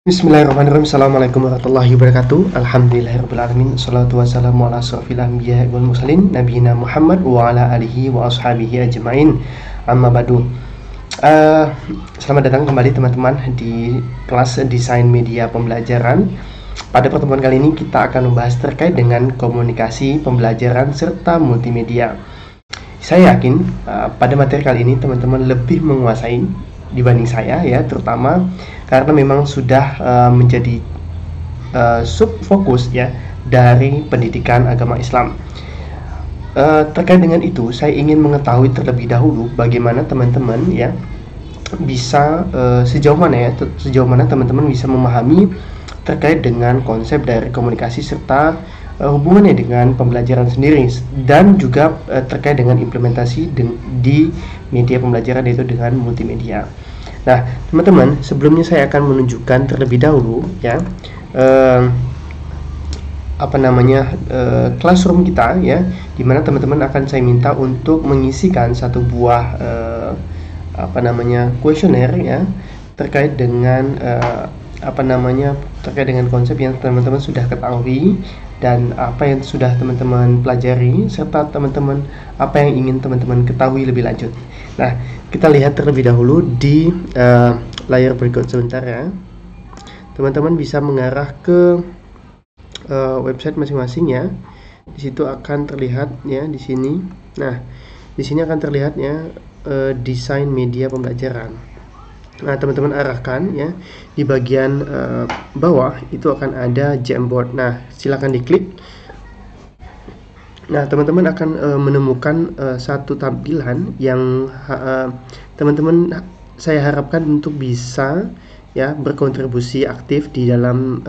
Bismillahirrahmanirrahim. Assalamualaikum warahmatullahi wabarakatuh. Alhamdulillahirrahmanirrahim. Salatu wassalamu ala asrafil anbiya wal mursalin nabiyina Muhammad wa ala alihi wa ashabihi ajma'in. Amma ba'du. Selamat datang kembali teman-teman di kelas desain media pembelajaran. Pada pertemuan kali ini kita akan membahas terkait dengan komunikasi pembelajaran serta multimedia. Saya yakin pada materi kali ini teman-teman lebih menguasai dibanding saya ya, terutama karena memang sudah menjadi sub fokus ya dari pendidikan agama Islam. Terkait dengan itu, saya ingin mengetahui terlebih dahulu bagaimana teman-teman ya bisa sejauh mana teman-teman bisa memahami terkait dengan konsep dari komunikasi serta hubungannya dengan pembelajaran sendiri, dan juga terkait dengan implementasi di media pembelajaran, yaitu dengan multimedia. Nah, teman-teman, sebelumnya saya akan menunjukkan terlebih dahulu ya classroom kita ya, dimana teman-teman akan saya minta untuk mengisikan satu buah kuesioner ya terkait dengan terkait dengan konsep yang teman-teman sudah ketahui dan apa yang sudah teman-teman pelajari, serta teman-teman apa yang ingin teman-teman ketahui lebih lanjut. Nah, kita lihat terlebih dahulu di layar berikut sebentar ya. Teman-teman bisa mengarah ke website masing-masing ya. Di situ akan terlihat ya di sini. Nah, di sini akan terlihat ya desain media pembelajaran. Nah, teman-teman arahkan ya di bagian bawah itu akan ada Jamboard. Nah, silakan diklik. Nah, teman-teman akan menemukan satu tampilan yang teman-teman saya harapkan untuk bisa ya berkontribusi aktif di dalam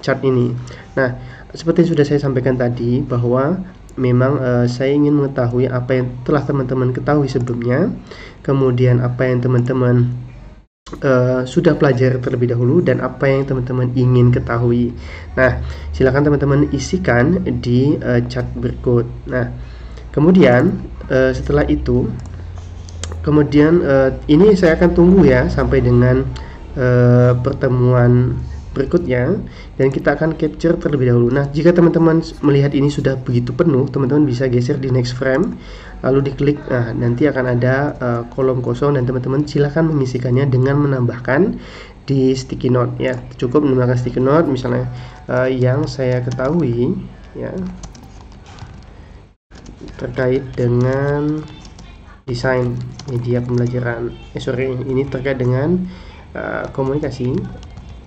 chart ini. Nah, seperti yang sudah saya sampaikan tadi, bahwa memang saya ingin mengetahui apa yang telah teman-teman ketahui sebelumnya, kemudian apa yang teman-teman sudah pelajari terlebih dahulu, dan apa yang teman-teman ingin ketahui. Nah, silakan teman-teman isikan di chat berikut. Nah, kemudian setelah itu, ini saya akan tunggu ya sampai dengan pertemuan berikutnya, dan kita akan capture terlebih dahulu. Nah, jika teman-teman melihat ini sudah begitu penuh, teman-teman bisa geser di next frame, lalu diklik. Nah, nanti akan ada kolom kosong, dan teman-teman silakan mengisikannya dengan menambahkan di sticky note ya. Cukup menambahkan sticky note misalnya yang saya ketahui ya terkait dengan desain media pembelajaran. Ini terkait dengan komunikasi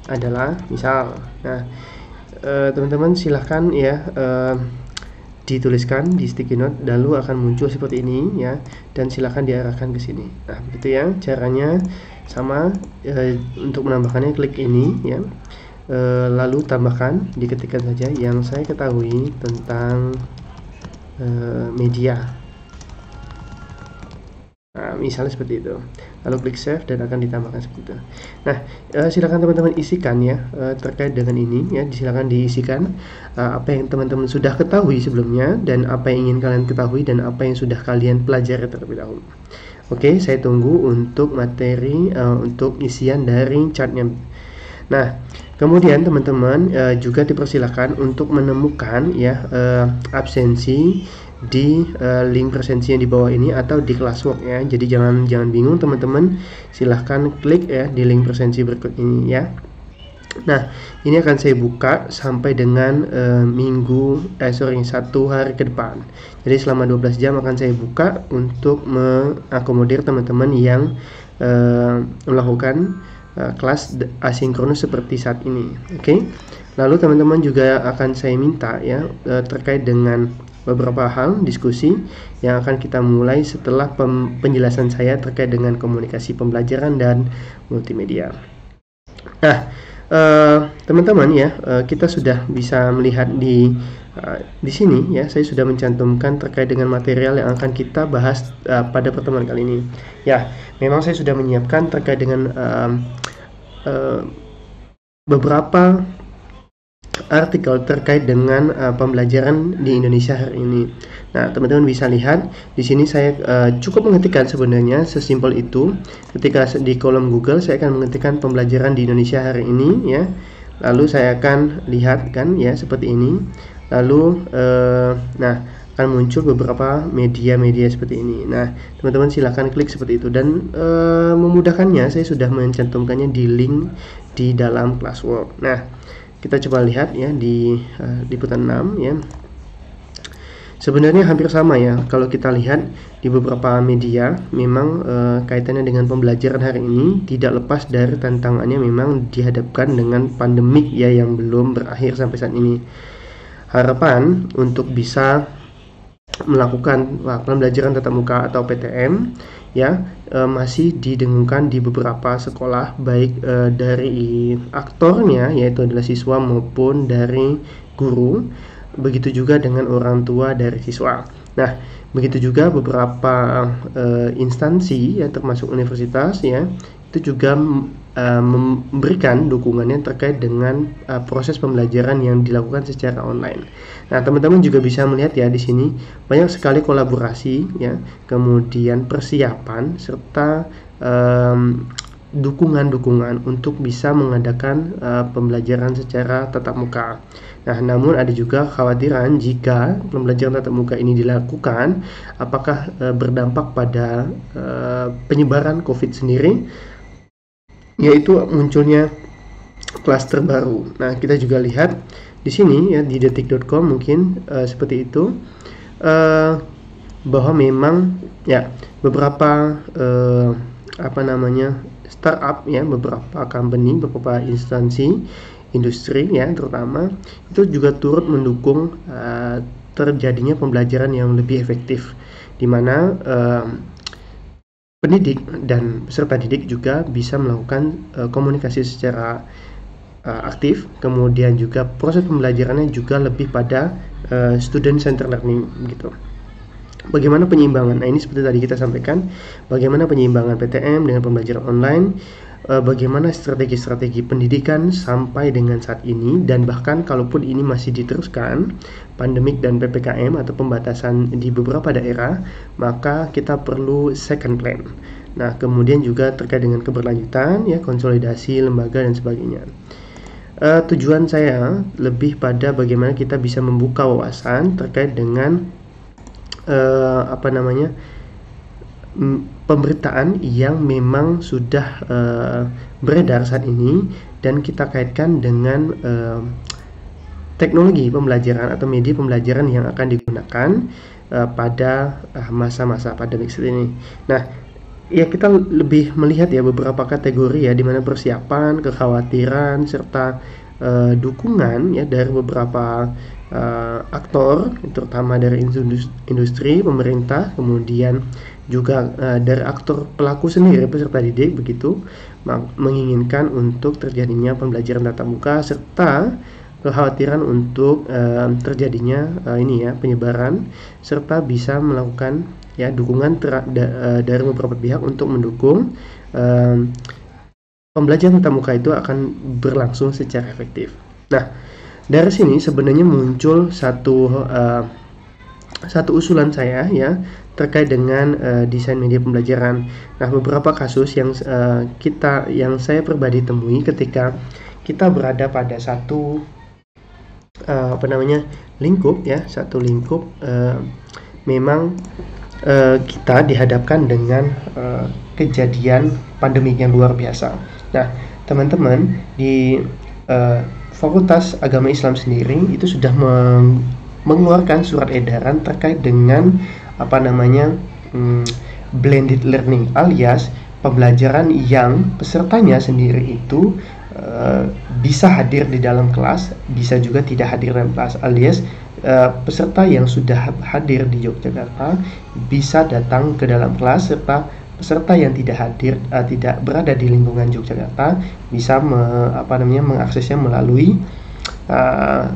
adalah misal. Nah, teman-teman silahkan ya dituliskan di sticky note, lalu akan muncul seperti ini ya, dan silahkan diarahkan ke sini. Nah, begitu ya caranya. Sama untuk menambahkannya, klik ini ya, lalu tambahkan, diketikkan saja yang saya ketahui tentang media. Nah, misalnya seperti itu, lalu klik save dan akan ditambahkan seperti itu. Nah, silakan teman-teman isikan ya terkait dengan ini ya, silakan diisikan apa yang teman-teman sudah ketahui sebelumnya, dan apa yang ingin kalian ketahui, dan apa yang sudah kalian pelajari terlebih dahulu. Oke, saya tunggu untuk materi untuk isian dari chartnya. Nah, kemudian teman-teman juga dipersilakan untuk menemukan ya absensi di link presensi yang di bawah ini atau di classwork ya. Jadi jangan bingung teman-teman, silahkan klik ya di link presensi berikut ini ya. Nah, ini akan saya buka sampai dengan satu hari ke depan. Jadi selama 12 jam akan saya buka untuk mengakomodir teman-teman yang melakukan kelas asinkronus seperti saat ini. Oke. Lalu teman-teman juga akan saya minta ya terkait dengan beberapa hal diskusi yang akan kita mulai setelah penjelasan saya terkait dengan komunikasi pembelajaran dan multimedia. Nah, teman-teman ya, kita sudah bisa melihat di sini ya, saya sudah mencantumkan terkait dengan material yang akan kita bahas pada pertemuan kali ini. Ya, memang saya sudah menyiapkan terkait dengan beberapa artikel terkait dengan pembelajaran di Indonesia hari ini. Nah, teman-teman bisa lihat di sini saya cukup mengetikkan sebenarnya sesimpel itu. Ketika di kolom Google saya akan mengetikkan pembelajaran di Indonesia hari ini ya. Lalu saya akan lihat kan ya seperti ini. Lalu nah akan muncul beberapa media-media seperti ini. Nah, teman-teman silahkan klik seperti itu dan memudahkannya saya sudah mencantumkannya di link di dalam Classwork. Nah, kita coba lihat ya di liputan 6 ya. Sebenarnya hampir sama ya. Kalau kita lihat di beberapa media memang kaitannya dengan pembelajaran hari ini tidak lepas dari tantangannya memang dihadapkan dengan pandemik ya yang belum berakhir sampai saat ini. Harapan untuk bisa melakukan pembelajaran tatap muka atau PTM ya masih didengungkan di beberapa sekolah baik dari aktornya yaitu adalah siswa maupun dari guru, begitu juga dengan orang tua dari siswa. Nah, begitu juga beberapa instansi ya termasuk universitas ya itu juga memberikan dukungannya terkait dengan proses pembelajaran yang dilakukan secara online. Nah, teman-teman juga bisa melihat ya di sini banyak sekali kolaborasi ya, kemudian persiapan serta dukungan-dukungan untuk bisa mengadakan pembelajaran secara tatap muka. Nah, namun ada juga kekhawatiran jika pembelajaran tatap muka ini dilakukan, apakah berdampak pada penyebaran COVID sendiri, yaitu munculnya klaster baru. Nah, kita juga lihat di sini ya di detik.com mungkin seperti itu bahwa memang ya beberapa startup ya, beberapa company, beberapa instansi industri ya terutama itu juga turut mendukung terjadinya pembelajaran yang lebih efektif, di mana pendidik dan peserta didik juga bisa melakukan komunikasi secara aktif, kemudian juga proses pembelajarannya juga lebih pada student center learning gitu. Bagaimana penyeimbangan? Nah, ini seperti tadi kita sampaikan, bagaimana penyeimbangan PTM dengan pembelajaran online, bagaimana strategi-strategi pendidikan sampai dengan saat ini, dan bahkan kalaupun ini masih diteruskan pandemik dan PPKM atau pembatasan di beberapa daerah, maka kita perlu second plan. Nah, kemudian juga terkait dengan keberlanjutan ya, konsolidasi lembaga dan sebagainya. Tujuan saya lebih pada bagaimana kita bisa membuka wawasan terkait dengan pemberitaan yang memang sudah beredar saat ini dan kita kaitkan dengan teknologi pembelajaran atau media pembelajaran yang akan digunakan pada masa-masa pandemik seperti ini. Nah, ya kita lebih melihat ya beberapa kategori ya, di mana persiapan, kekhawatiran serta dukungan ya dari beberapa aktor, terutama dari industri, pemerintah, kemudian juga dari aktor pelaku sendiri, peserta didik begitu, menginginkan untuk terjadinya pembelajaran tatap muka serta kekhawatiran untuk terjadinya penyebaran serta bisa melakukan ya dukungan dari beberapa pihak untuk mendukung pembelajaran tatap muka itu akan berlangsung secara efektif. Nah, dari sini sebenarnya muncul satu usulan saya ya terkait dengan desain media pembelajaran. Nah, beberapa kasus yang saya pribadi temui ketika kita berada pada satu lingkup ya, memang kita dihadapkan dengan kejadian pandemik yang luar biasa. Nah, teman-teman di Fakultas Agama Islam sendiri itu sudah mengeluarkan surat edaran terkait dengan blended learning, alias pembelajaran yang pesertanya sendiri itu bisa hadir di dalam kelas, bisa juga tidak hadir dalam kelas, alias peserta yang sudah hadir di Yogyakarta bisa datang ke dalam kelas, serta peserta yang tidak hadir, tidak berada di lingkungan Yogyakarta bisa mengaksesnya melalui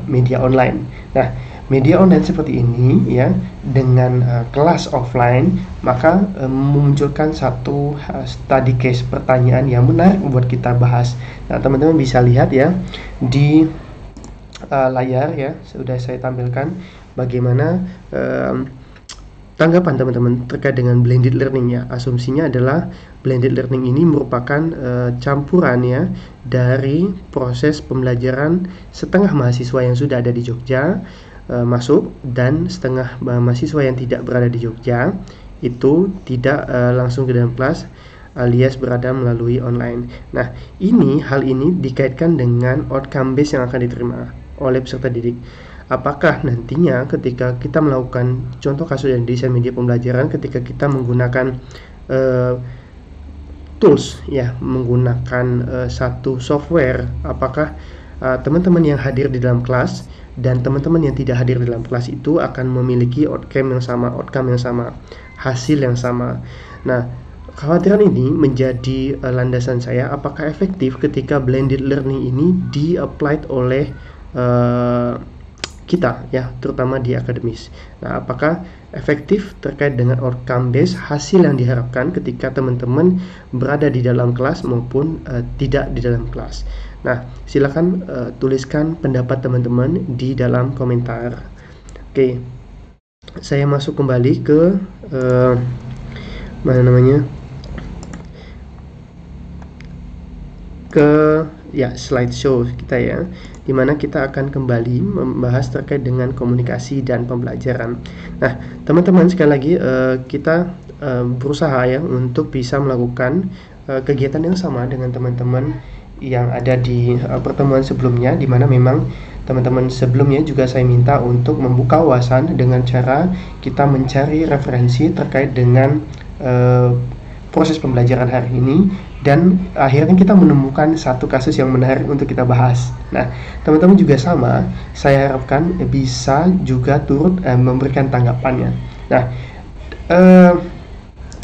media online. Nah, media online seperti ini ya dengan kelas offline maka memunculkan satu study case, pertanyaan yang menarik buat kita bahas. Nah, teman-teman bisa lihat ya di layar ya, sudah saya tampilkan bagaimana tanggapan teman-teman terkait dengan blended learning ya. Asumsinya adalah blended learning ini merupakan campuran ya dari proses pembelajaran setengah mahasiswa yang sudah ada di Jogja masuk, dan setengah mahasiswa yang tidak berada di Jogja itu tidak langsung ke dalam kelas, alias berada melalui online. Nah, hal ini dikaitkan dengan outcome base yang akan diterima oleh peserta didik. Apakah nantinya ketika kita melakukan contoh kasus dari desain media pembelajaran, ketika kita menggunakan tools ya, menggunakan satu software, apakah teman-teman yang hadir di dalam kelas dan teman-teman yang tidak hadir di dalam kelas itu akan memiliki outcome yang sama, hasil yang sama. Nah, kekhawatiran ini menjadi landasan saya, apakah efektif ketika blended learning ini di-applied oleh kita ya, terutama di akademis. Nah, apakah efektif terkait dengan outcome based, hasil yang diharapkan ketika teman-teman berada di dalam kelas maupun tidak di dalam kelas. Nah, silakan tuliskan pendapat teman-teman di dalam komentar. Oke, saya masuk kembali ke slideshow kita ya, dimana kita akan kembali membahas terkait dengan komunikasi dan pembelajaran. Nah, teman-teman, sekali lagi kita berusaha ya untuk bisa melakukan kegiatan yang sama dengan teman-teman yang ada di pertemuan sebelumnya, dimana memang teman-teman sebelumnya juga saya minta untuk membuka wawasan dengan cara kita mencari referensi terkait dengan proses pembelajaran hari ini, dan akhirnya kita menemukan satu kasus yang menarik untuk kita bahas. Nah, teman-teman juga sama, saya harapkan bisa juga turut memberikan tanggapannya. Nah,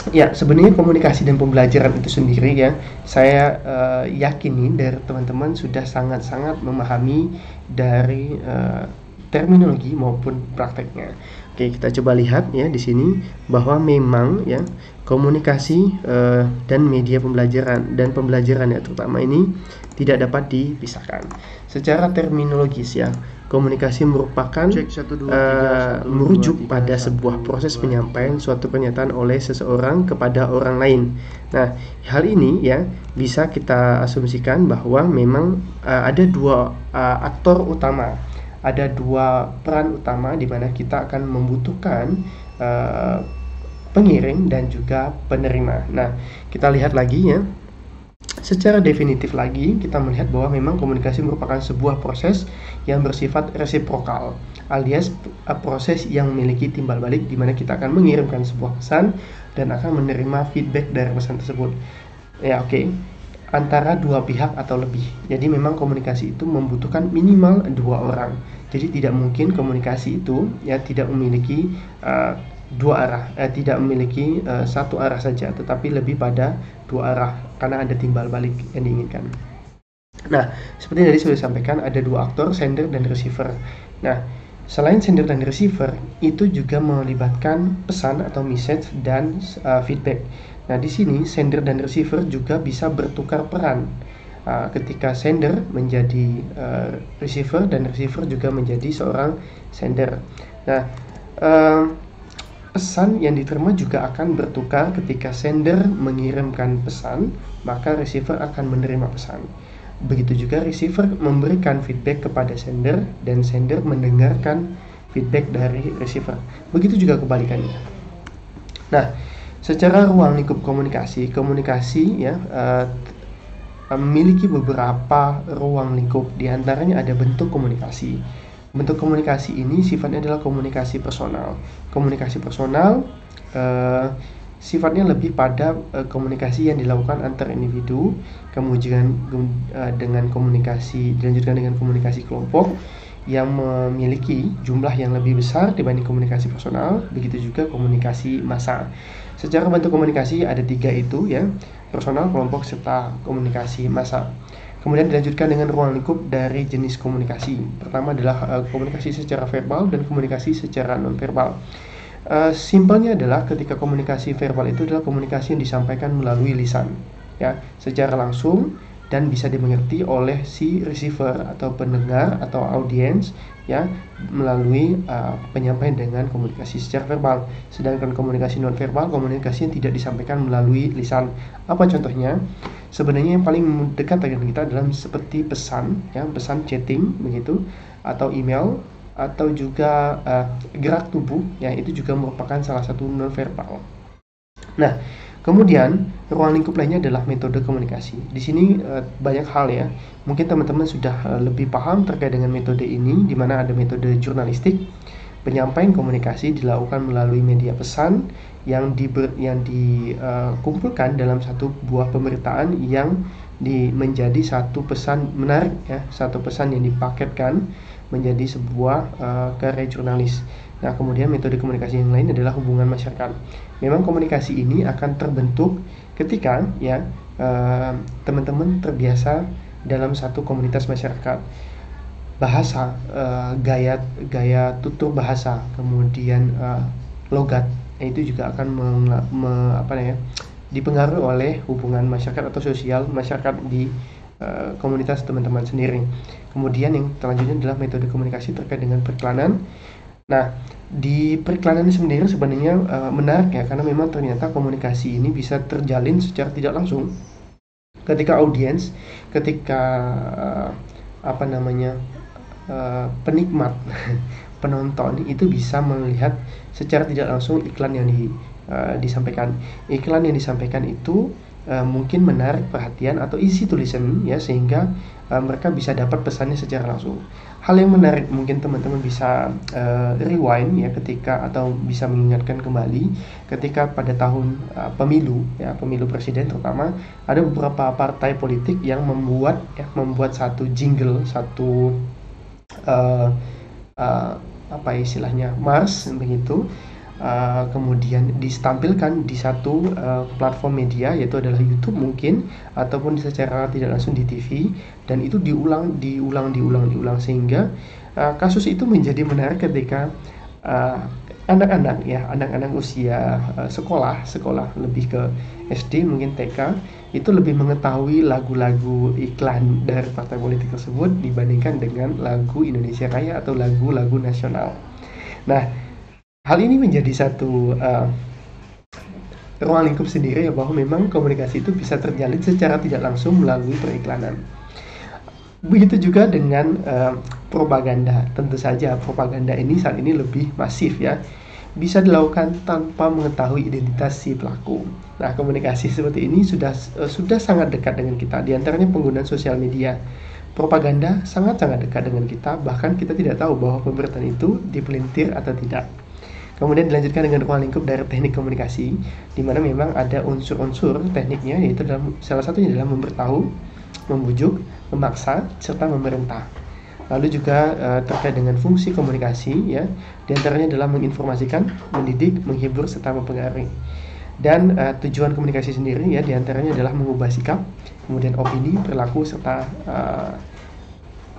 ya sebenarnya komunikasi dan pembelajaran itu sendiri ya, saya yakini dari teman-teman sudah sangat-sangat memahami dari terminologi maupun prakteknya. Oke, kita coba lihat ya di sini bahwa memang ya komunikasi dan media pembelajaran dan pembelajaran ya terutama ini tidak dapat dipisahkan. Secara terminologis ya, komunikasi merupakan merujuk pada sebuah proses penyampaian suatu pernyataan oleh seseorang kepada orang lain. Nah, hal ini ya bisa kita asumsikan bahwa memang ada dua aktor utama. Ada dua peran utama di mana kita akan membutuhkan pengiring dan juga penerima. Nah, kita lihat lagi ya. Secara definitif lagi, kita melihat bahwa memang komunikasi merupakan sebuah proses yang bersifat resiprokal, alias proses yang memiliki timbal balik di mana kita akan mengirimkan sebuah pesan dan akan menerima feedback dari pesan tersebut. Ya, oke. Antara dua pihak atau lebih. Jadi memang komunikasi itu membutuhkan minimal dua orang. Jadi tidak mungkin komunikasi itu ya tidak memiliki dua arah, tidak memiliki satu arah saja, tetapi lebih pada dua arah karena ada timbal balik yang diinginkan. Nah, seperti tadi sudah disampaikan, ada dua aktor, sender dan receiver. Nah, selain sender dan receiver, itu juga melibatkan pesan atau message dan feedback. Nah, di sini sender dan receiver juga bisa bertukar peran. Ketika sender menjadi receiver dan receiver juga menjadi seorang sender. Nah, pesan yang diterima juga akan bertukar ketika sender mengirimkan pesan, maka receiver akan menerima pesan. Begitu juga receiver memberikan feedback kepada sender dan sender mendengarkan feedback dari receiver. Begitu juga kebalikannya. Nah, secara ruang lingkup komunikasi ya memiliki beberapa ruang lingkup. Di antaranya ada bentuk komunikasi. Bentuk komunikasi ini sifatnya adalah komunikasi personal. Komunikasi personal sifatnya lebih pada komunikasi yang dilakukan antar individu, kemudian dengan komunikasi dilanjutkan dengan komunikasi kelompok yang memiliki jumlah yang lebih besar dibanding komunikasi personal. Begitu juga komunikasi massa. Secara bentuk komunikasi ada tiga itu ya, personal, kelompok, serta komunikasi massa. Kemudian dilanjutkan dengan ruang lingkup dari jenis komunikasi. Pertama adalah komunikasi secara verbal dan komunikasi secara non-verbal. Simpelnya adalah ketika komunikasi verbal itu adalah komunikasi yang disampaikan melalui lisan, ya, secara langsung dan bisa dimengerti oleh si receiver atau pendengar atau audiens ya, melalui penyampaian dengan komunikasi secara verbal. Sedangkan komunikasi non verbal, komunikasi yang tidak disampaikan melalui lisan. Apa contohnya? Sebenarnya yang paling dekat dengan kita adalah seperti pesan ya, pesan chatting begitu, atau email, atau juga gerak tubuh ya, itu juga merupakan salah satu non verbal. Nah, kemudian ruang lingkup lainnya adalah metode komunikasi. Di sini banyak hal ya. Mungkin teman-teman sudah lebih paham terkait dengan metode ini, di mana ada metode jurnalistik. Penyampaian komunikasi dilakukan melalui media pesan yang dikumpulkan dalam satu buah pemberitaan yang menjadi satu pesan menarik ya, satu pesan yang dipaketkan menjadi sebuah karya jurnalis. Nah, kemudian metode komunikasi yang lain adalah hubungan masyarakat. Memang komunikasi ini akan terbentuk ketika ya teman-teman terbiasa dalam satu komunitas masyarakat. Bahasa, gaya tutur bahasa, kemudian logat, itu juga akan dipengaruhi oleh hubungan masyarakat atau sosial masyarakat di komunitas teman-teman sendiri. Kemudian yang selanjutnya adalah metode komunikasi terkait dengan periklanan. Nah, di periklanan sendiri sebenarnya menarik ya, karena memang ternyata komunikasi ini bisa terjalin secara tidak langsung ketika audiens, ketika penikmat penonton itu bisa melihat secara tidak langsung iklan yang disampaikan. Iklan yang disampaikan itu mungkin menarik perhatian atau isi tulisan ya, sehingga mereka bisa dapat pesannya secara langsung. Hal yang menarik, mungkin teman-teman bisa rewind ya atau bisa mengingatkan kembali ketika pada tahun pemilu presiden terutama, ada beberapa partai politik yang membuat satu jingle, satu mars begitu. Kemudian ditampilkan di satu platform media, yaitu adalah YouTube mungkin, ataupun secara tidak langsung di TV, dan itu diulang sehingga kasus itu menjadi menarik ketika anak-anak usia sekolah lebih ke SD mungkin TK itu lebih mengetahui lagu-lagu iklan dari partai politik tersebut dibandingkan dengan lagu Indonesia Raya atau lagu-lagu nasional. Nah, hal ini menjadi satu ruang lingkup sendiri ya, bahwa memang komunikasi itu bisa terjalin secara tidak langsung melalui periklanan. Begitu juga dengan propaganda. Tentu saja propaganda ini saat ini lebih masif ya, bisa dilakukan tanpa mengetahui identitas si pelaku. Nah, komunikasi seperti ini sudah sangat dekat dengan kita. Di antaranya penggunaan sosial media. Propaganda sangat-sangat dekat dengan kita, bahkan kita tidak tahu bahwa pemberitaan itu dipelintir atau tidak. Kemudian dilanjutkan dengan ruang lingkup dari teknik komunikasi, di mana memang ada unsur-unsur tekniknya, yaitu salah satunya adalah memberitahu, membujuk, memaksa, serta memerintah. Lalu juga terkait dengan fungsi komunikasi ya, diantaranya adalah menginformasikan, mendidik, menghibur, serta mempengaruhi. Dan tujuan komunikasi sendiri ya, diantaranya adalah mengubah sikap, kemudian opini, perilaku, serta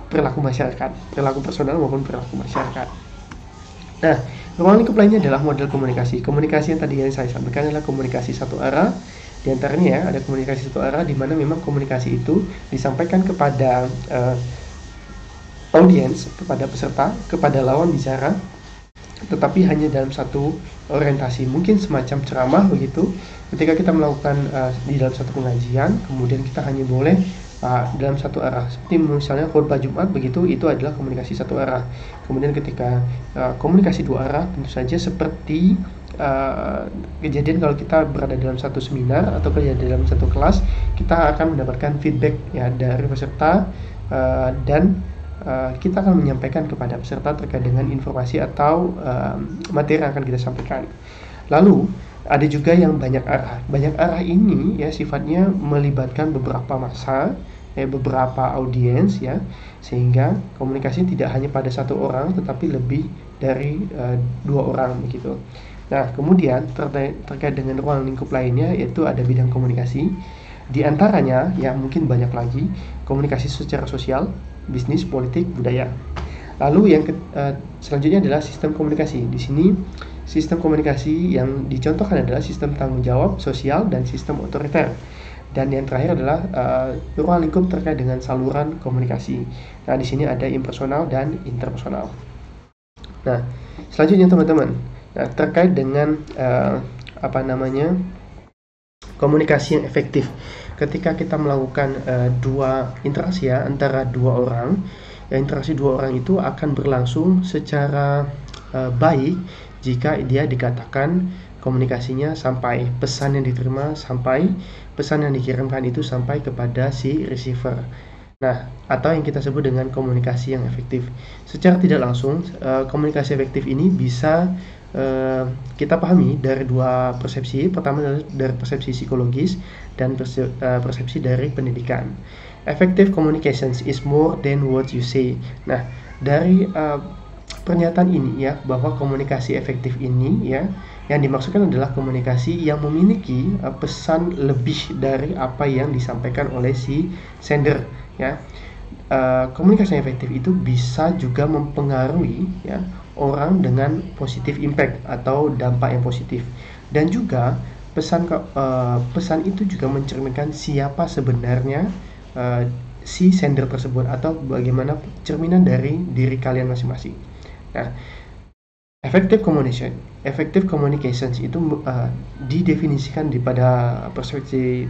perilaku masyarakat, perilaku personal maupun perilaku masyarakat. Nah, ruang lingkup lainnya adalah model komunikasi. Komunikasi yang tadi saya sampaikan adalah komunikasi satu arah. Di antaranya ya, ada komunikasi satu arah di mana memang komunikasi itu disampaikan kepada audiens, kepada peserta, kepada lawan bicara, tetapi hanya dalam satu orientasi, mungkin semacam ceramah begitu. Ketika kita melakukan di dalam satu pengajian, kemudian kita hanya boleh dalam satu arah, seperti misalnya khutbah Jumat begitu, itu adalah komunikasi satu arah. Kemudian ketika komunikasi dua arah, tentu saja seperti kejadian kalau kita berada dalam satu seminar atau kerja dalam satu kelas, kita akan mendapatkan feedback ya dari peserta, dan kita akan menyampaikan kepada peserta terkait dengan informasi atau materi yang akan kita sampaikan. Lalu ada juga yang banyak arah. Banyak arah ini ya sifatnya melibatkan beberapa massa, beberapa audiens ya, sehingga komunikasi tidak hanya pada satu orang tetapi lebih dari dua orang begitu. Nah, kemudian terkait dengan ruang lingkup lainnya, yaitu ada bidang komunikasi. Di antaranya ya mungkin banyak lagi, komunikasi secara sosial, bisnis, politik, budaya. Lalu yang selanjutnya adalah sistem komunikasi. Di sini sistem komunikasi yang dicontohkan adalah sistem tanggung jawab sosial dan sistem otoriter. Dan yang terakhir adalah ruang lingkup terkait dengan saluran komunikasi. Nah, di sini ada impersonal dan interpersonal. Nah, selanjutnya teman-teman, terkait dengan komunikasi yang efektif. Ketika kita melakukan dua interaksi ya antara dua orang, interaksi dua orang itu akan berlangsung secara baik jika dia dikatakan komunikasinya sampai, pesan yang diterima sampai, pesan yang dikirimkan itu sampai kepada si receiver. Nah, atau yang kita sebut dengan komunikasi yang efektif. Secara tidak langsung, komunikasi efektif ini bisa kita pahami dari dua persepsi. Pertama adalah dari persepsi psikologis dan persepsi dari pendidikan. Effective communications is more than what you say. Nah, dari pernyataan ini ya, bahwa komunikasi efektif ini ya, yang dimaksudkan adalah komunikasi yang memiliki pesan lebih dari apa yang disampaikan oleh si sender ya. Komunikasi yang efektif itu bisa juga mempengaruhi ya orang dengan positif impact atau dampak yang positif, dan juga pesan itu juga mencerminkan siapa sebenarnya si sender tersebut atau bagaimana cerminan dari diri kalian masing-masing. Nah, effective communications itu didefinisikan pada persepsi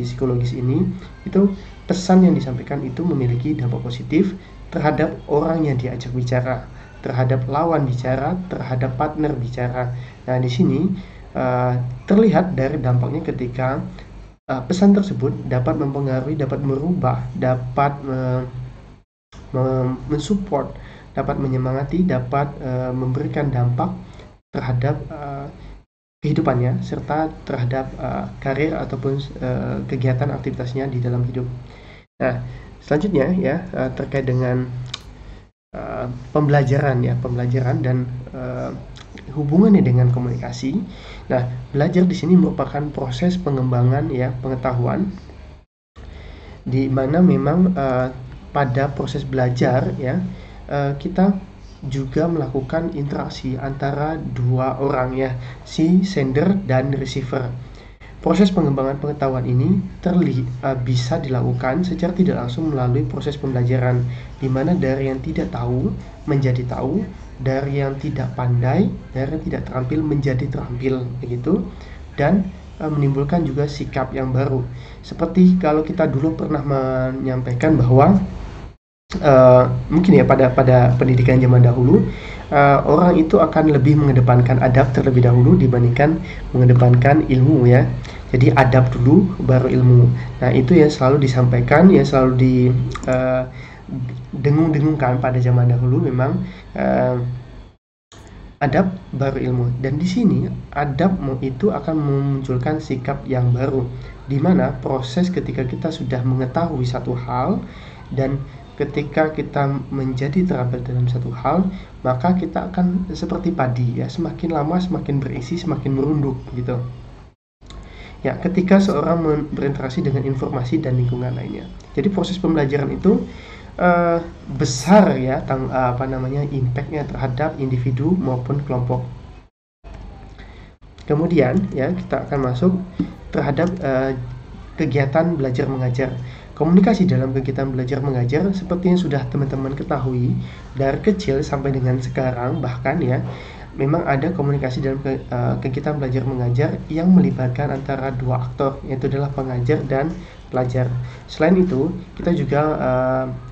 psikologis ini, itu pesan yang disampaikan itu memiliki dampak positif terhadap orang yang diajak bicara, terhadap lawan bicara, terhadap partner bicara. Nah, di sini terlihat dari dampaknya ketika pesan tersebut dapat mempengaruhi, dapat merubah, dapat mensupport, dapat menyemangati, dapat memberikan dampak terhadap kehidupannya serta terhadap karir ataupun kegiatan aktivitasnya di dalam hidup. Nah, selanjutnya ya terkait dengan pembelajaran dan hubungannya dengan komunikasi. Nah, belajar di sini merupakan proses pengembangan ya pengetahuan, di mana memang pada proses belajar ya kita juga melakukan interaksi antara dua orang ya, si sender dan receiver. Proses pengembangan pengetahuan ini bisa dilakukan secara tidak langsung melalui proses pembelajaran, di mana dari yang tidak tahu menjadi tahu, dari yang tidak pandai, dari yang tidak terampil menjadi terampil, begitu, dan menimbulkan juga sikap yang baru. Seperti kalau kita dulu pernah menyampaikan bahwa mungkin ya pada pendidikan zaman dahulu, orang itu akan lebih mengedepankan adab terlebih dahulu dibandingkan mengedepankan ilmu ya. Jadi adab dulu baru ilmu. Nah, itu yang selalu disampaikan, yang selalu didengung-dengungkan pada zaman dahulu, memang adab baru ilmu. Dan di sini adab itu akan memunculkan sikap yang baru, di mana proses ketika kita sudah mengetahui satu hal dan ketika kita menjadi terampil dalam satu hal, maka kita akan seperti padi ya, semakin lama semakin berisi, semakin merunduk gitu. Ya, ketika seorang berinteraksi dengan informasi dan lingkungan lainnya. Jadi proses pembelajaran itu besar ya impactnya terhadap individu maupun kelompok. Kemudian ya kita akan masuk terhadap kegiatan belajar mengajar. Komunikasi dalam kegiatan belajar mengajar seperti yang sudah teman-teman ketahui dari kecil sampai dengan sekarang, bahkan ya memang ada komunikasi dalam kegiatan belajar mengajar yang melibatkan antara dua aktor, yaitu adalah pengajar dan pelajar. Selain itu, kita juga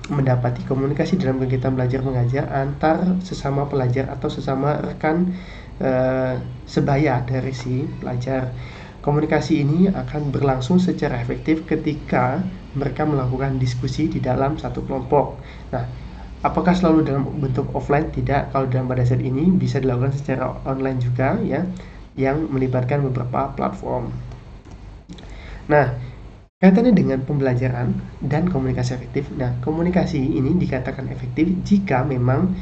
mendapati komunikasi dalam kegiatan belajar mengajar antar sesama pelajar atau sesama rekan sebaya dari si pelajar. Komunikasi ini akan berlangsung secara efektif ketika mereka melakukan diskusi di dalam satu kelompok. Nah, apakah selalu dalam bentuk offline? Tidak. Kalau dalam pada saat ini bisa dilakukan secara online juga ya, yang melibatkan beberapa platform. Nah, kaitannya dengan pembelajaran dan komunikasi efektif. Nah, komunikasi ini dikatakan efektif jika memang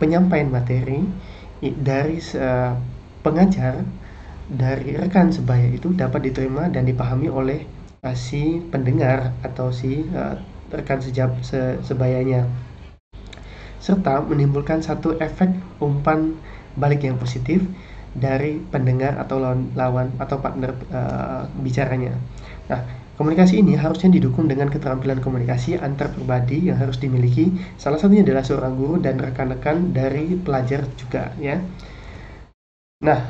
penyampaian materi dari pengajar, dari rekan sebaya itu dapat diterima dan dipahami oleh si pendengar atau si rekan sebayanya, serta menimbulkan satu efek umpan balik yang positif dari pendengar atau lawan atau partner bicaranya. Nah, Komunikasi ini harusnya didukung dengan keterampilan komunikasi antar pribadi yang harus dimiliki. Salah satunya adalah seorang guru dan rekan-rekan dari pelajar juga ya. Nah,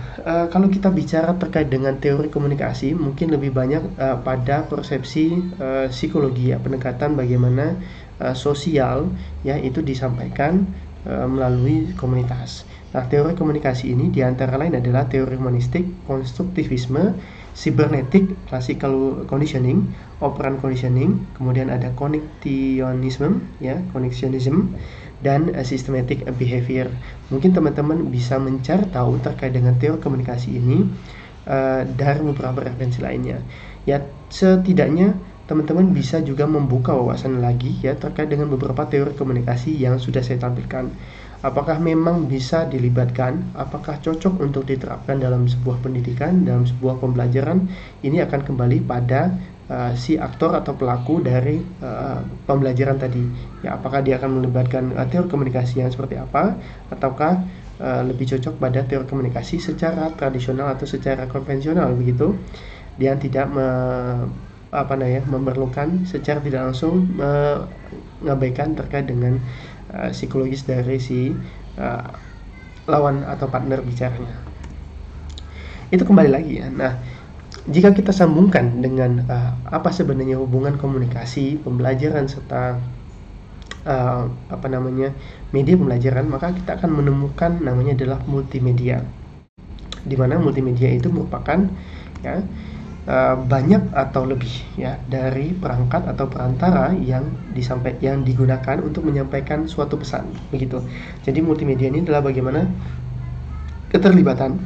kalau kita bicara terkait dengan teori komunikasi, mungkin lebih banyak pada persepsi psikologi ya, pendekatan bagaimana sosial ya itu disampaikan melalui komunitas. Nah, teori komunikasi ini diantara lain adalah teori humanistik, konstruktivisme, cybernetic, classical conditioning, operant conditioning, kemudian ada connectionism, ya, connectionism, dan systematic behavior. Mungkin teman-teman bisa mencari tahu terkait dengan teori komunikasi ini dari beberapa referensi lainnya. Ya, setidaknya teman-teman bisa juga membuka wawasan lagi ya terkait dengan beberapa teori komunikasi yang sudah saya tampilkan. Apakah memang bisa dilibatkan? Apakah cocok untuk diterapkan dalam sebuah pendidikan, dalam sebuah pembelajaran? Ini akan kembali pada si aktor atau pelaku dari pembelajaran tadi. Ya, apakah dia akan melibatkan teori komunikasi yang seperti apa, ataukah lebih cocok pada teori komunikasi secara tradisional atau secara konvensional begitu, yang tidak memerlukan secara tidak langsung mengabaikan terkait dengan psikologis dari si lawan atau partner bicaranya. Itu kembali lagi ya. Nah, jika kita sambungkan dengan apa sebenarnya hubungan komunikasi, pembelajaran serta media pembelajaran, maka kita akan menemukan namanya adalah multimedia. Di mana multimedia itu merupakan ya banyak atau lebih ya dari perangkat atau perantara yang digunakan untuk menyampaikan suatu pesan begitu. Jadi multimedia ini adalah bagaimana keterlibatan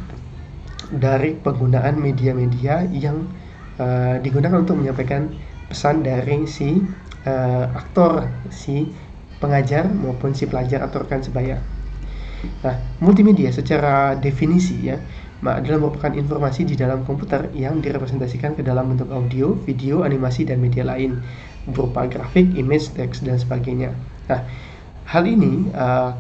dari penggunaan media-media yang digunakan untuk menyampaikan pesan dari si aktor, si pengajar maupun si pelajar atau rekan sebaya. Nah, multimedia secara definisi ya adalah merupakan informasi di dalam komputer yang direpresentasikan ke dalam bentuk audio, video, animasi, dan media lain berupa grafik, image, teks, dan sebagainya. Nah, hal ini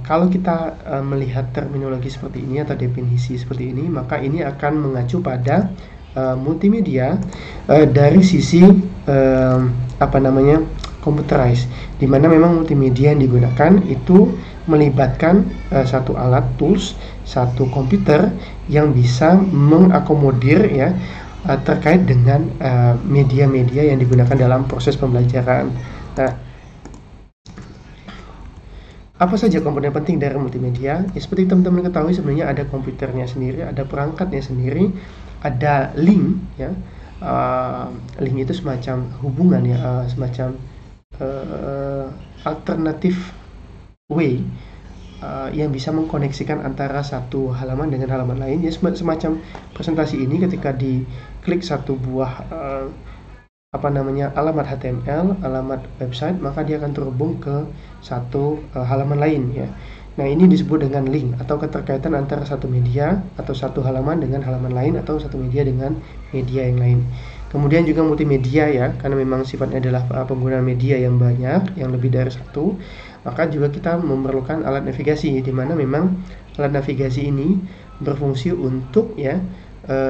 kalau kita melihat terminologi seperti ini atau definisi seperti ini, maka ini akan mengacu pada multimedia dari sisi computerized, di mana memang multimedia yang digunakan itu melibatkan satu alat tools, satu komputer yang bisa mengakomodir ya terkait dengan media-media yang digunakan dalam proses pembelajaran. Nah, apa saja komponen penting dari multimedia? Ya, seperti teman-teman ketahui sebenarnya ada komputernya sendiri, ada perangkatnya sendiri, ada link ya. Link itu semacam hubungan ya, semacam alternatif way yang bisa mengkoneksikan antara satu halaman dengan halaman lain. Ya, semacam presentasi ini ketika diklik satu buah alamat HTML, alamat website, maka dia akan terhubung ke satu halaman lain ya. Nah, ini disebut dengan link atau keterkaitan antara satu media atau satu halaman dengan halaman lain atau satu media dengan media yang lain. Kemudian juga multimedia ya, karena memang sifatnya adalah penggunaan media yang banyak, yang lebih dari satu, maka juga kita memerlukan alat navigasi, di mana memang alat navigasi ini berfungsi untuk ya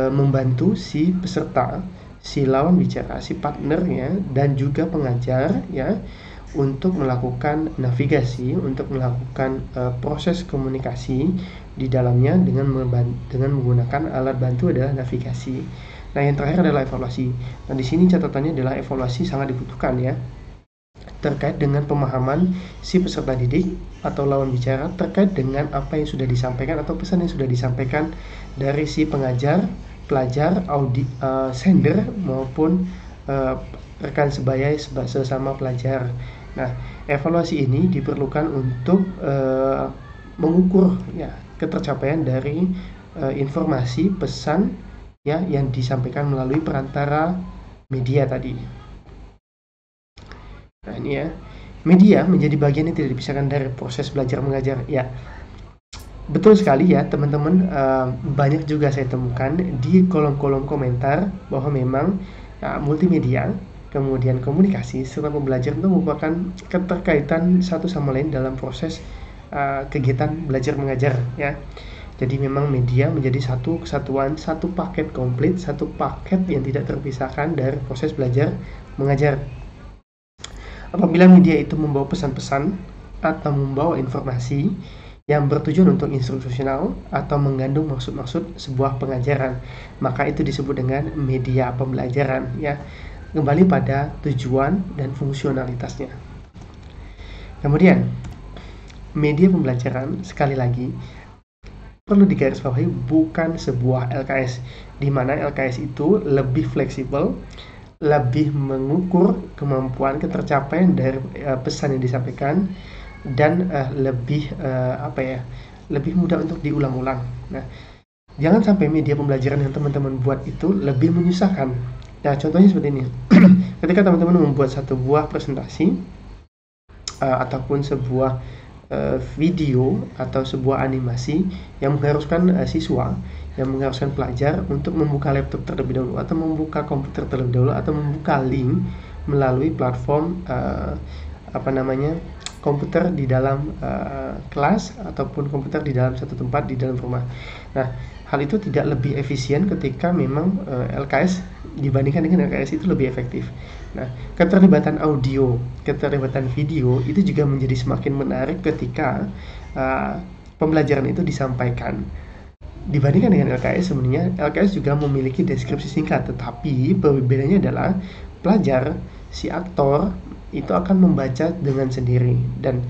membantu si peserta, si lawan bicara, si partner ya, dan juga pengajar ya untuk melakukan navigasi, untuk melakukan proses komunikasi di dalamnya dengan menggunakan alat bantu adalah navigasi. Nah, yang terakhir adalah evaluasi. Nah, di sini catatannya adalah evaluasi sangat dibutuhkan ya, terkait dengan pemahaman si peserta didik atau lawan bicara terkait dengan apa yang sudah disampaikan atau pesan yang sudah disampaikan dari si pengajar, pelajar, sender maupun rekan sebaya sesama pelajar. Nah, evaluasi ini diperlukan untuk mengukur ya ketercapaian dari informasi pesan ya yang disampaikan melalui perantara media tadi. Nah, ini ya, media menjadi bagian yang tidak dipisahkan dari proses belajar mengajar. Ya, betul sekali ya teman-teman. Banyak juga saya temukan di kolom-kolom komentar bahwa memang multimedia, kemudian komunikasi serta pembelajaran itu merupakan keterkaitan satu sama lain dalam proses kegiatan belajar mengajar ya. Jadi memang media menjadi satu kesatuan, satu paket komplit, satu paket yang tidak terpisahkan dari proses belajar mengajar. Apabila media itu membawa pesan-pesan atau membawa informasi yang bertujuan untuk instruksional atau mengandung maksud-maksud sebuah pengajaran, maka itu disebut dengan media pembelajaran, ya. Kembali pada tujuan dan fungsionalitasnya. Kemudian, media pembelajaran sekali lagi perlu digarisbawahi bukan sebuah LKS, di mana LKS itu lebih fleksibel, lebih mengukur kemampuan ketercapaian dari pesan yang disampaikan, dan lebih lebih mudah untuk diulang-ulang. Nah, jangan sampai media pembelajaran yang teman-teman buat itu lebih menyusahkan. Nah, contohnya seperti ini. Ketika teman-teman membuat satu buah presentasi ataupun sebuah video atau sebuah animasi yang mengharuskan siswa, yang mengharuskan pelajar untuk membuka laptop terlebih dahulu atau membuka komputer terlebih dahulu atau membuka link melalui platform komputer di dalam kelas ataupun komputer di dalam satu tempat di dalam rumah. Nah, hal itu tidak lebih efisien ketika memang LKS dibandingkan dengan LKS itu lebih efektif. Nah, keterlibatan audio, keterlibatan video itu juga menjadi semakin menarik ketika pembelajaran itu disampaikan. Dibandingkan dengan LKS, sebenarnya LKS juga memiliki deskripsi singkat, tetapi perbedaannya adalah pelajar, si aktor itu akan membaca dengan sendiri, dan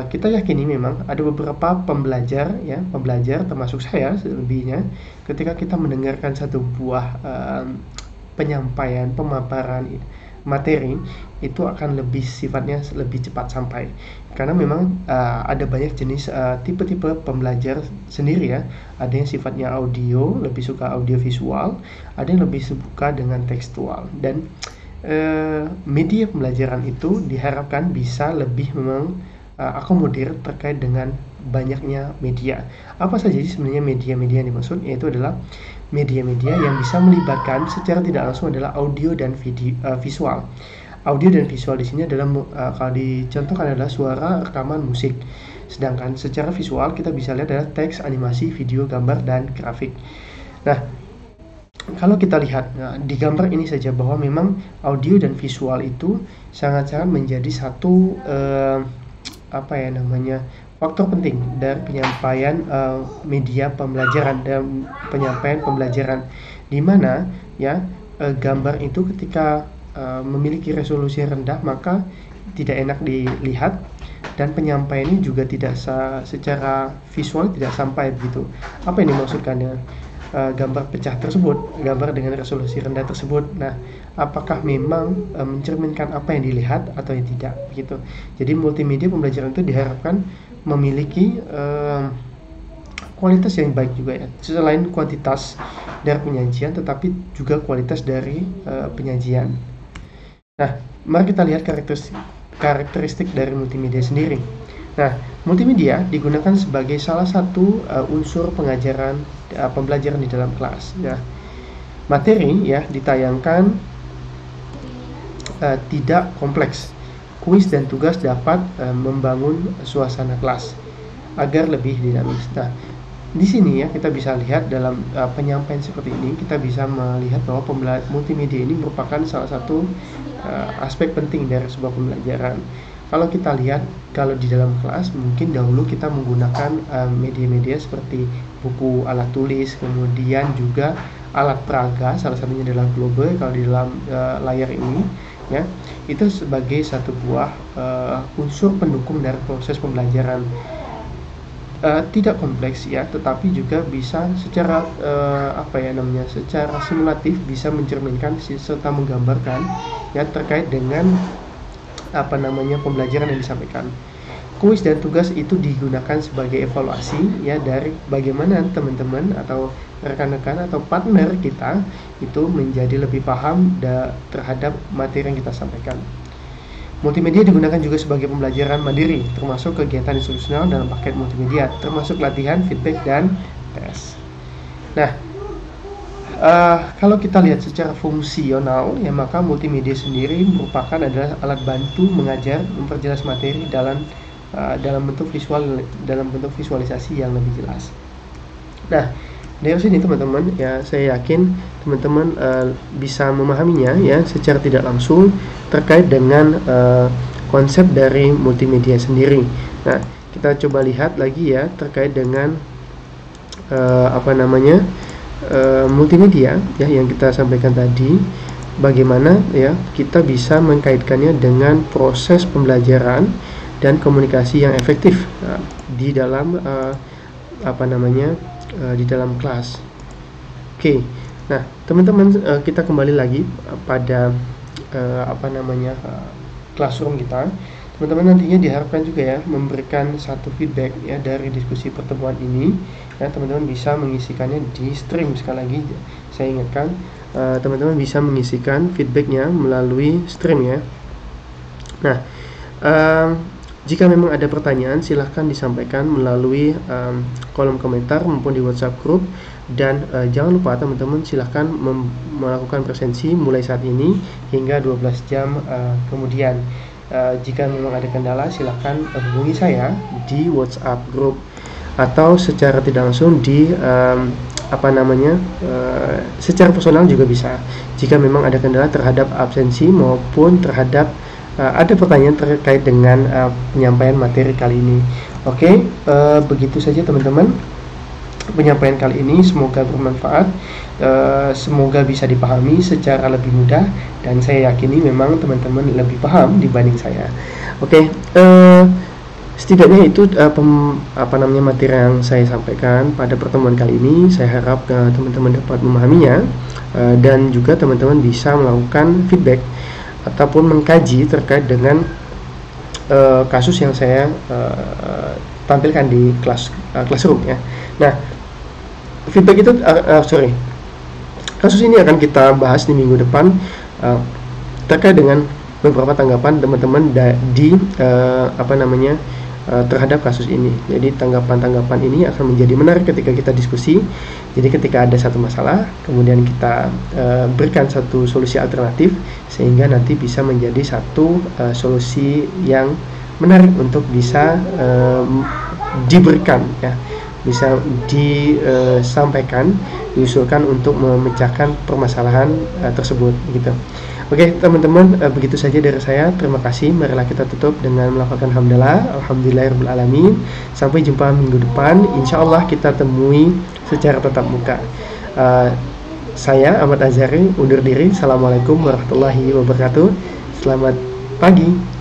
kita yakini memang ada beberapa pembelajar termasuk saya selebihnya, ketika kita mendengarkan satu buah penyampaian, pemaparan materi itu akan lebih sifatnya lebih cepat sampai, karena memang ada banyak jenis tipe-tipe pembelajar sendiri, ya. Ada yang sifatnya audio, lebih suka audio visual, ada yang lebih suka dengan tekstual, dan media pembelajaran itu diharapkan bisa lebih memang akomodir terkait dengan banyaknya media. Apa saja sih sebenarnya media-media yang dimaksud? Yaitu adalah media-media yang bisa melibatkan secara tidak langsung adalah audio dan visual. Audio dan visual di sini adalah kalau dicontohkan adalah suara rekaman musik. Sedangkan secara visual kita bisa lihat adalah teks, animasi, video, gambar, dan grafik. Nah, kalau kita lihat di gambar ini saja bahwa memang audio dan visual itu sangat-sangat menjadi satu faktor penting dari penyampaian media pembelajaran dan penyampaian pembelajaran, di mana gambar itu ketika memiliki resolusi rendah maka tidak enak dilihat, dan penyampaiannya juga tidak secara visual tidak sampai begitu. Apa yang dimaksudkan dengan gambar pecah tersebut, gambar dengan resolusi rendah tersebut? Nah, apakah memang mencerminkan apa yang dilihat atau yang tidak begitu? Jadi multimedia pembelajaran itu diharapkan memiliki kualitas yang baik juga, ya. Selain kuantitas dari penyajian, tetapi juga kualitas dari penyajian. Nah, mari kita lihat karakteristik dari multimedia sendiri. Nah, multimedia digunakan sebagai salah satu unsur pembelajaran di dalam kelas. Nah, materi ditayangkan tidak kompleks. Kuis dan tugas dapat membangun suasana kelas agar lebih dinamis. Nah, di sini kita bisa lihat dalam penyampaian seperti ini, kita bisa melihat bahwa multimedia ini merupakan salah satu aspek penting dari sebuah pembelajaran. Kalau kita lihat, kalau di dalam kelas mungkin dahulu kita menggunakan media-media seperti buku, alat tulis, kemudian juga alat peraga, salah satunya adalah globe kalau di dalam layar ini, ya. Itu sebagai satu buah unsur pendukung dari proses pembelajaran. Tidak kompleks, tetapi juga bisa secara secara simulatif bisa mencerminkan serta menggambarkan terkait dengan pembelajaran yang disampaikan. Kuis dan tugas itu digunakan sebagai evaluasi dari bagaimana teman-teman atau rekan-rekan atau partner kita itu menjadi lebih paham terhadap materi yang kita sampaikan. Multimedia digunakan juga sebagai pembelajaran mandiri, termasuk kegiatan instruksional dalam paket multimedia, termasuk latihan, feedback, dan tes. Nah, kalau kita lihat secara fungsional, maka multimedia sendiri merupakan adalah alat bantu mengajar, memperjelas materi dalam bentuk visualisasi yang lebih jelas. Nah, dari sini teman-teman ya, saya yakin teman-teman bisa memahaminya ya secara tidak langsung terkait dengan konsep dari multimedia sendiri. Nah, kita coba lihat lagi ya terkait dengan multimedia ya yang kita sampaikan tadi. Bagaimana ya kita bisa mengkaitkannya dengan proses pembelajaran dan komunikasi yang efektif di dalam di dalam kelas. Oke, nah teman-teman, kita kembali lagi pada classroom kita. Teman-teman nantinya diharapkan juga ya memberikan satu feedback ya dari diskusi pertemuan ini. Ya, teman-teman bisa mengisikannya di stream. Sekali lagi saya ingatkan, teman-teman bisa mengisikan feedbacknya melalui stream ya. Nah, jika memang ada pertanyaan, silahkan disampaikan melalui kolom komentar maupun di WhatsApp group. Dan jangan lupa teman-teman silahkan melakukan presensi mulai saat ini hingga 12 jam kemudian. Jika memang ada kendala, silahkan hubungi saya di WhatsApp group atau secara tidak langsung di secara personal juga bisa. Jika memang ada kendala terhadap absensi maupun terhadap ada pertanyaan terkait dengan penyampaian materi kali ini. Oke, begitu saja teman-teman penyampaian kali ini. Semoga bermanfaat, semoga bisa dipahami secara lebih mudah, dan saya yakini memang teman-teman lebih paham dibanding saya. Oke, setidaknya itu materi yang saya sampaikan pada pertemuan kali ini. Saya harap teman-teman dapat memahaminya, dan juga teman-teman bisa melakukan feedback ataupun mengkaji terkait dengan kasus yang saya tampilkan di classroom ya. Nah, feedback itu kasus ini akan kita bahas di minggu depan terkait dengan beberapa tanggapan teman-teman terhadap kasus ini. Jadi tanggapan-tanggapan ini akan menjadi menarik ketika kita diskusi. Jadi ketika ada satu masalah, kemudian kita berikan satu solusi alternatif, sehingga nanti bisa menjadi satu solusi yang menarik untuk bisa diberikan ya, bisa disampaikan, diusulkan untuk memecahkan permasalahan tersebut gitu. Oke teman-teman, begitu saja dari saya. Terima kasih. Marilah kita tutup dengan melafalkan hamdalah. Alhamdulillahirabbil alamin. Sampai jumpa minggu depan. Insya Allah kita temui secara tatap muka. Saya Ahmad Azhari undur diri. Assalamualaikum warahmatullahi wabarakatuh. Selamat pagi.